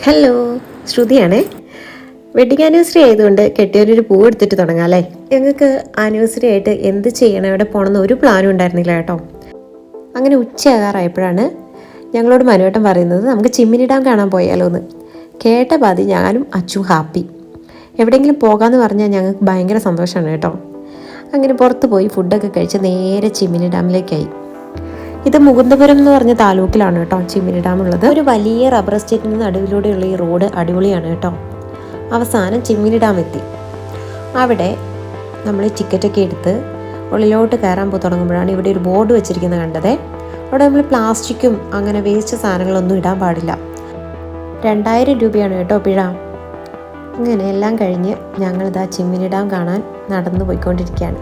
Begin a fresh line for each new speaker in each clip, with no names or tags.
Hello, ശ്രുതിയാണേ. Wedding anniversary ആയതുകൊണ്ട് കെട്ടിയൊരു പൂ എടുത്തിട്ട് തുടങ്ങാം അല്ലേ. ഞങ്ങൾക്ക് ആനിവേഴ്സറി ആയിട്ട് എന്ത് ചെയ്യണം, എവിടെ പോകണമെന്ന് ഒരു പ്ലാനും ഉണ്ടായിരുന്നില്ല കേട്ടോ. അങ്ങനെ ഉച്ചയാകാറായപ്പോഴാണ് ഞങ്ങളോട് മനുവേട്ടൻ പറയുന്നത് നമുക്ക് ചിമ്മിനി ഡാം കാണാൻ പോയാലോ എന്ന്. കേട്ട പാതി ഞാനും അച്ചു ഹാപ്പി. എവിടെയെങ്കിലും പോകാമെന്ന് പറഞ്ഞാൽ ഞങ്ങൾക്ക് ഭയങ്കര സന്തോഷമാണ് കേട്ടോ. അങ്ങനെ പുറത്ത് പോയി ഫുഡൊക്കെ കഴിച്ച് നേരെ ചിമ്മിനി ഡാമിലേക്കായി. ഇത് മുകുന്ദപുരം എന്ന് പറഞ്ഞ താലൂക്കിലാണ് കേട്ടോ ചിമ്മിനി ഡാം ഉള്ളത്. ഒരു വലിയ റബ്ബർ എസ്റ്റേറ്റിന് നടുവിലൂടെയുള്ള ഈ റോഡ് അടിപൊളിയാണ് കേട്ടോ. അവസാനം ചിമ്മിനി ഡാം എത്തി. അവിടെ നമ്മൾ ടിക്കറ്റൊക്കെ എടുത്ത് ഉള്ളിലോട്ട് കയറാൻ തുടങ്ങുമ്പോഴാണ് ഇവിടെ ഒരു ബോർഡ് വെച്ചിരിക്കുന്നത് കണ്ടത്. അവിടെ നമ്മൾ പ്ലാസ്റ്റിക്കും അങ്ങനെ വേസ്റ്റ് സാധനങ്ങളൊന്നും ഇടാൻ പാടില്ല. 2000 രൂപയാണ് കേട്ടോ പിഴ. അങ്ങനെ എല്ലാം കഴിഞ്ഞ് ഞങ്ങളിതാ ചിമ്മിനി ഡാം കാണാൻ നടന്നു പോയിക്കൊണ്ടിരിക്കുകയാണ്.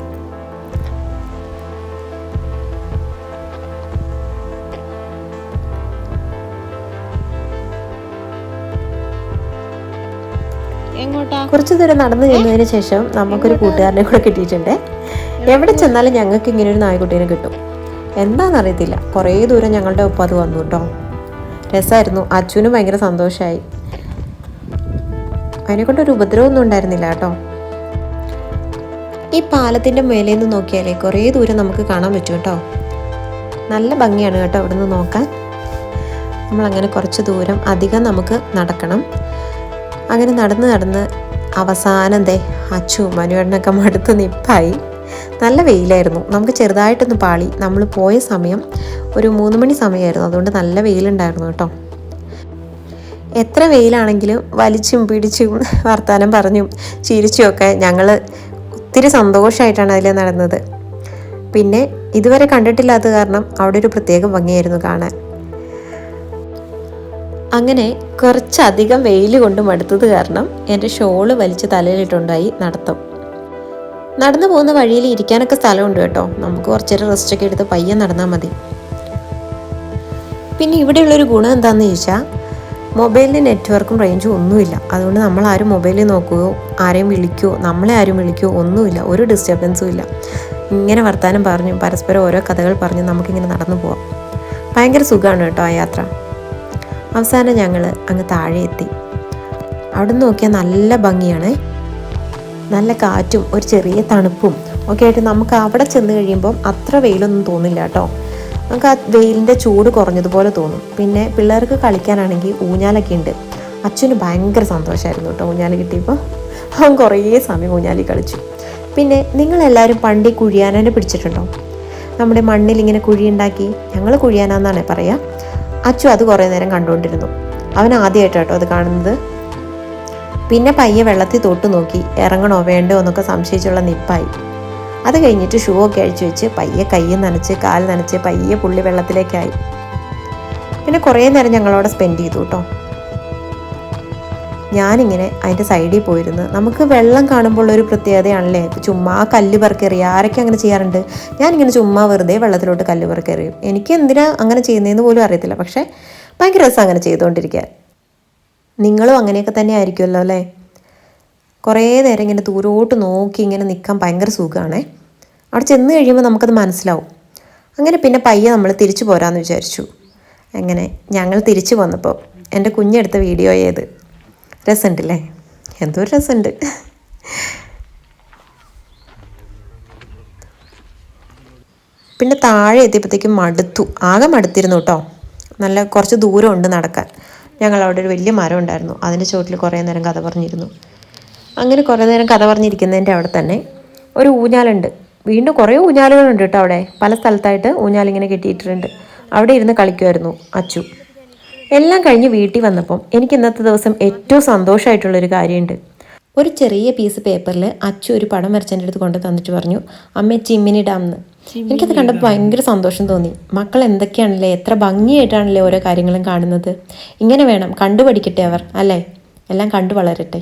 കുറച്ചു ദൂരം നടന്നു ചെന്നതിന് ശേഷം നമുക്കൊരു കൂട്ടുകാരനെ കൂടെ കിട്ടിയിട്ടുണ്ട്. എവിടെ ചെന്നാലും ഞങ്ങൾക്ക് ഇങ്ങനെ ഒരു നായ്ക്കുട്ടീനെ കിട്ടും. എന്താണെന്നറിയത്തില്ല, കുറേ ദൂരം ഞങ്ങളുടെ ഒപ്പം അത് വന്നു കേട്ടോ. രസമായിരുന്നു. അച്ഛനും ഭയങ്കര സന്തോഷമായി. അതിനെക്കൊണ്ടൊരു ഉപദ്രവമൊന്നും ഉണ്ടായിരുന്നില്ല കേട്ടോ. ഈ പാലത്തിൻ്റെ മേലെ നിന്ന് നോക്കിയാലേ കുറേ ദൂരം നമുക്ക് കാണാൻ പറ്റും കേട്ടോ. നല്ല ഭംഗിയാണ് കേട്ടോ അവിടെ നിന്ന് നോക്കാൻ. നമ്മളങ്ങനെ കുറച്ച് ദൂരം അധികം നമുക്ക് നടക്കണം. അങ്ങനെ നടന്ന് അവസാനം അച്ചു മനുവേട്ടനൊക്കെ മടുത്ത് നിപ്പായി. നല്ല വെയിലായിരുന്നു. നമുക്ക് ചെറുതായിട്ടൊന്ന് പാളി. നമ്മൾ പോയ സമയം ഒരു 3 മണി സമയമായിരുന്നു. അതുകൊണ്ട് നല്ല വെയിലുണ്ടായിരുന്നു കേട്ടോ. എത്ര വെയിലാണെങ്കിലും വലിച്ചും പിടിച്ചും വർത്താനം പറഞ്ഞും ചിരിച്ചുമൊക്കെ ഞങ്ങൾ ഒത്തിരി സന്തോഷമായിട്ടാണ് അതിൽ നടന്നത്. പിന്നെ ഇതുവരെ കണ്ടിട്ടില്ലാത്ത കാരണം അവിടെ ഒരു പ്രത്യേക ഭംഗിയായിരുന്നു കാണാൻ. അങ്ങനെ കുറച്ചധികം വെയിൽ കൊണ്ട് മടുത്തത് കാരണം എൻ്റെ ഷോള് വലിച്ച് തലയിലിട്ടുണ്ടായി നടത്തം. നടന്നു പോകുന്ന വഴിയിൽ ഇരിക്കാനൊക്കെ സ്ഥലമുണ്ട് കേട്ടോ. നമുക്ക് കുറച്ചേരം റെസ്റ്റൊക്കെ എടുത്ത് പയ്യെ നടന്നാൽ മതി. പിന്നെ ഇവിടെയുള്ളൊരു ഗുണം എന്താണെന്ന് ചോദിച്ചാൽ മൊബൈലിന് നെറ്റ്വർക്കും റേഞ്ചും ഒന്നുമില്ല. അതുകൊണ്ട് നമ്മളാരും മൊബൈലിൽ നോക്കുകയോ ആരെയും വിളിക്കുകയോ നമ്മളെ ആരും വിളിക്കുകയോ ഒന്നുമില്ല. ഒരു ഡിസ്റ്റർബൻസും ഇല്ല. ഇങ്ങനെ വർത്താനം പറഞ്ഞു പരസ്പരം ഓരോ കഥകൾ പറഞ്ഞ് നമുക്കിങ്ങനെ നടന്നു പോവാം. ഭയങ്കര സുഖമാണ് കേട്ടോ ആ യാത്ര. അവസാനം ഞങ്ങൾ അങ്ങ് താഴെ എത്തി. അവിടെ നിന്ന് നോക്കിയാൽ നല്ല ഭംഗിയാണ്. നല്ല കാറ്റും ഒരു ചെറിയ തണുപ്പും ഒക്കെ ആയിട്ട് നമുക്ക് അവിടെ ചെന്ന് കഴിയുമ്പം അത്ര വെയിലൊന്നും തോന്നില്ല കേട്ടോ. നമുക്ക് ആ വെയിലിൻ്റെ ചൂട് കുറഞ്ഞതുപോലെ തോന്നും. പിന്നെ പിള്ളേർക്ക് കളിക്കാനാണെങ്കിൽ ഊഞ്ഞാലൊക്കെ ഉണ്ട്. അച്ഛന് ഭയങ്കര സന്തോഷമായിരുന്നു കേട്ടോ ഊഞ്ഞാൽ കിട്ടിയപ്പോൾ. അവൻ കുറേ സമയം ഊഞ്ഞാലിൽ കളിച്ചു. പിന്നെ നിങ്ങളെല്ലാവരും പണ്ട് കുഴിയാനെ പിടിച്ചിട്ടുണ്ടോ? നമ്മുടെ മണ്ണിൽ ഇങ്ങനെ കുഴി ഉണ്ടാക്കി, ഞങ്ങൾ കുഴിയാനാന്നാണ് പറയുക. അച്ചു അത് കുറേ നേരം കണ്ടുകൊണ്ടിരുന്നു. അവൻ ആദ്യമായിട്ട് കേട്ടോ അത് കാണുന്നത്. പിന്നെ പയ്യെ വെള്ളത്തിൽ തൊട്ട് നോക്കി ഇറങ്ങണോ വേണ്ടോ എന്നൊക്കെ സംശയിച്ചുള്ള നിപ്പായി. അത് കഴിഞ്ഞിട്ട് ഷൂ ഒക്കെ അഴിച്ചു വെച്ച് പയ്യെ കൈ നനച്ച് കാൽ നനച്ച് പയ്യെ പുള്ളി വെള്ളത്തിലേക്കായി. പിന്നെ കുറേ നേരം ഞങ്ങളവിടെ സ്പെൻഡ് ചെയ്തു കേട്ടോ. ഞാനിങ്ങനെ അതിൻ്റെ സൈഡിൽ പോയിരുന്നു. നമുക്ക് വെള്ളം കാണുമ്പോൾ ഒരു പ്രത്യേകതയാണല്ലേ. ചുമ്മാ കല്ല് പെറുക്കെറിയുക. ആരൊക്കെ അങ്ങനെ ചെയ്യാറുണ്ട്? ഞാനിങ്ങനെ ചുമ്മാ വെറുതെ വെള്ളത്തിലോട്ട് കല്ല് പെറുക്കെറിയും. എനിക്ക് എന്തിനാ അങ്ങനെ ചെയ്യുന്നതെന്ന് പോലും അറിയത്തില്ല. പക്ഷേ ഭയങ്കര രസം അങ്ങനെ ചെയ്തുകൊണ്ടിരിക്കുക. നിങ്ങളും അങ്ങനെയൊക്കെ തന്നെ ആയിരിക്കുമല്ലോ അല്ലേ. കുറേ നേരം ഇങ്ങനെ ദൂരോട്ട് നോക്കി ഇങ്ങനെ നിൽക്കാൻ ഭയങ്കര സുഖമാണേ. അവിടെ ചെന്ന് കഴിയുമ്പോൾ നമുക്കത് മനസ്സിലാവും. അങ്ങനെ പിന്നെ പയ്യെ നമ്മൾ തിരിച്ചു പോരാമെന്ന് വിചാരിച്ചു. അങ്ങനെ ഞങ്ങൾ തിരിച്ചു വന്നപ്പോൾ എൻ്റെ കുഞ്ഞെടുത്ത വീഡിയോ ഏത് രസമുണ്ടല്ലേ. എന്തോ രസമുണ്ട്. പിന്നെ താഴെ എത്തിയപ്പോഴത്തേക്കും ആകെ മടുത്തിരുന്നു കേട്ടോ. നല്ല കുറച്ച് ദൂരമുണ്ട് നടക്കാൻ. ഞങ്ങളവിടെ ഒരു വലിയ മരം ഉണ്ടായിരുന്നു. അതിൻ്റെ ചുവട്ടിൽ കുറേ നേരം കഥ പറഞ്ഞിരുന്നു. അങ്ങനെ കുറേ നേരം കഥ പറഞ്ഞിരിക്കുന്നതിൻ്റെ അവിടെ തന്നെ ഒരു ഊഞ്ഞാലുണ്ട്. വീണ്ടും കുറേ ഊഞ്ഞാലുകളുണ്ട് കേട്ടോ അവിടെ. പല സ്ഥലത്തായിട്ട് ഊഞ്ഞാലിങ്ങനെ കെട്ടിയിട്ടുണ്ട്. അവിടെ ഇരുന്ന് കളിക്കുമായിരുന്നു അച്ചു. എല്ലാം കഴിഞ്ഞ് വീട്ടിൽ വന്നപ്പം എനിക്ക് ഇന്നത്തെ ദിവസം ഏറ്റവും സന്തോഷമായിട്ടുള്ളൊരു കാര്യമുണ്ട്. ഒരു ചെറിയ പീസ് പേപ്പറിൽ അച്ചു ഒരു പടം വരച്ചതിൻ്റെ അടുത്ത് കൊണ്ട് തന്നിട്ട് പറഞ്ഞു, അമ്മേ ചിമ്മിനി ഡാം എന്ന്. എനിക്കത് കണ്ടപ്പോൾ ഭയങ്കര സന്തോഷം തോന്നി. മക്കൾ എന്തൊക്കെയാണല്ലേ, എത്ര ഭംഗിയായിട്ടാണല്ലേ ഓരോ കാര്യങ്ങളും കാണുന്നത്. ഇങ്ങനെ വേണം കണ്ടുപഠിക്കട്ടെ അവർ അല്ലേ. എല്ലാം കണ്ടു വളരട്ടെ.